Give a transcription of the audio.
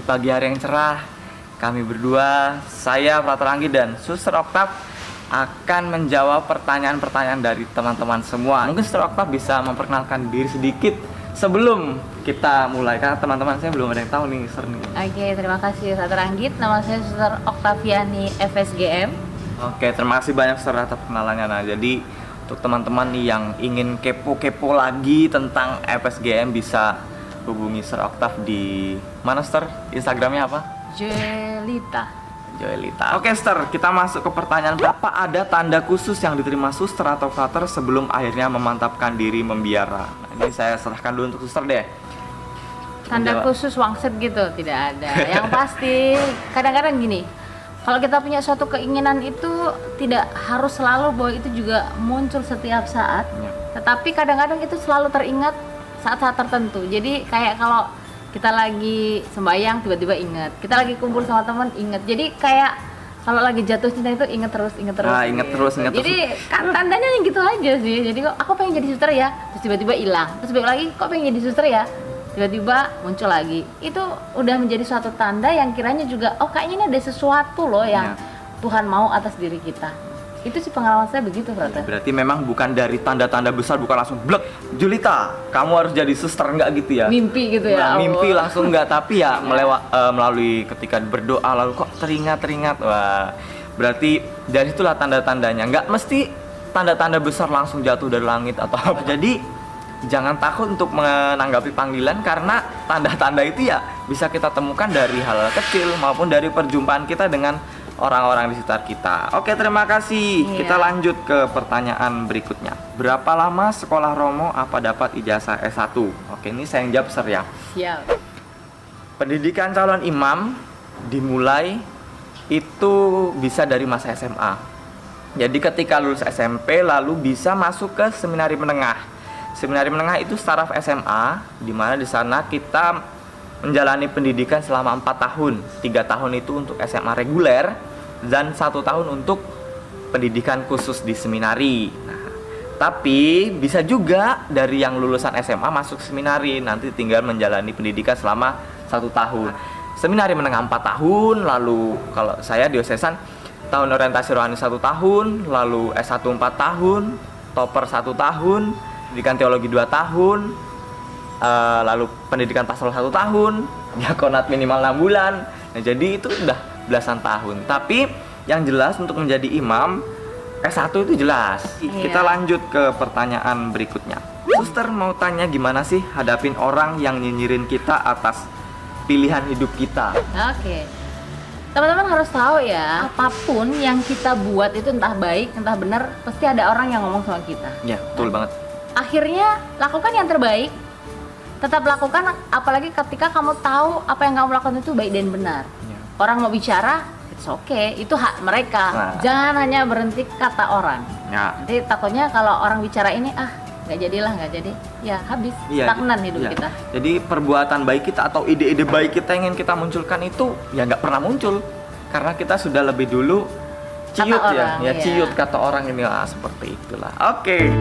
pagi hari yang cerah, kami berdua, saya Frater Anggit dan Suster Oktav akan menjawab pertanyaan-pertanyaan dari teman-teman semua. Mungkin Suster Oktav bisa memperkenalkan diri sedikit sebelum kita mulai, karena teman-teman saya belum ada yang tahu nih, Suster nih. Oke, terima kasih Frater Anggit. Nama saya Suster Oktaviani FSGM. Oke, terima kasih banyak Suster atas perkenalannya. Nah, jadi untuk teman-teman nih yang ingin kepo-kepo lagi tentang FSGM bisa hubungi Suster Oktav di mana, Suster? Instagramnya apa? Joelita. Oke, Suster, kita masuk ke pertanyaan. Apa ada tanda khusus yang diterima Suster atau Frater sebelum akhirnya memantapkan diri membiara? Nah, ini saya serahkan dulu untuk Suster deh. Tanda khusus wangsit gitu, tidak ada. Yang pasti, kadang-kadang gini, kalau kita punya suatu keinginan itu tidak harus selalu bahwa itu juga muncul setiap saat. Ya. Tetapi kadang-kadang itu selalu teringat saat-saat tertentu. Jadi kayak kalau kita lagi sembahyang tiba-tiba ingat, kita lagi kumpul sama teman ingat. Jadi kayak kalau lagi jatuh cinta itu ingat terus. Nah, ingat terus. Jadi kan tandanya yang gitu aja sih. Jadi kok aku pengen jadi suster ya, terus tiba-tiba hilang. Terus balik lagi, kok pengen jadi suster ya, tiba-tiba muncul lagi. Itu udah menjadi suatu tanda yang kiranya juga, oh kayaknya ini ada sesuatu loh yang Tuhan mau atas diri kita. Itu sih pengalaman saya begitu, Frater. Berarti memang bukan dari tanda-tanda besar, bukan langsung blek, Julita, kamu harus jadi suster, enggak gitu ya? Mimpi gitu ya? Nah, mimpi langsung enggak, tapi ya melalui ketika berdoa lalu kok teringat. Wah, berarti dari itulah tanda-tandanya. Enggak mesti tanda-tanda besar langsung jatuh dari langit atau apa. Jadi jangan takut untuk menanggapi panggilan, karena tanda-tanda itu ya bisa kita temukan dari hal kecil maupun dari perjumpaan kita dengan orang-orang di sekitar kita. Oke, terima kasih. Kita lanjut ke pertanyaan berikutnya. Berapa lama sekolah Romo apa dapat ijazah S1? Oke, ini saya yang jawab, Sir ya. Siap. Pendidikan calon imam dimulai itu bisa dari masa SMA. Jadi ketika lulus SMP lalu bisa masuk ke seminari menengah. Seminari menengah itu staraf SMA, di mana di sana kita menjalani pendidikan selama 4 tahun. 3 tahun itu untuk SMA reguler dan 1 tahun untuk pendidikan khusus di seminari. Nah, tapi bisa juga dari yang lulusan SMA masuk seminari, nanti tinggal menjalani pendidikan selama 1 tahun. Seminari menengah 4 tahun, lalu kalau saya diosesan tahun orientasi rohani 1 tahun, lalu S1 4 tahun, topper 1 tahun, pendidikan teologi 2 tahun, lalu pendidikan pastoral 1 tahun, diakonat minimal 6 bulan. Nah, jadi itu udah belasan tahun. Tapi yang jelas untuk menjadi imam S1 itu jelas. Kita lanjut ke pertanyaan berikutnya. Suster mau tanya, gimana sih hadapin orang yang nyinyirin kita atas pilihan hidup kita? Oke. Teman-teman harus tahu ya, apapun yang kita buat itu entah baik, entah benar, pasti ada orang yang ngomong sama kita. Ya, betul banget. Akhirnya lakukan yang terbaik. Tetap lakukan, apalagi ketika kamu tahu apa yang kamu lakukan itu baik dan benar. Orang mau bicara, it's okay, itu hak mereka. Jangan hanya berhenti kata orang. Nanti takutnya kalau orang bicara ini, nggak jadi, ya habis, stagnan hidup kita. Jadi perbuatan baik kita atau ide-ide baik kita yang ingin kita munculkan itu ya nggak pernah muncul, karena kita sudah lebih dulu ciut ciut kata orang ini, seperti itulah. Oke.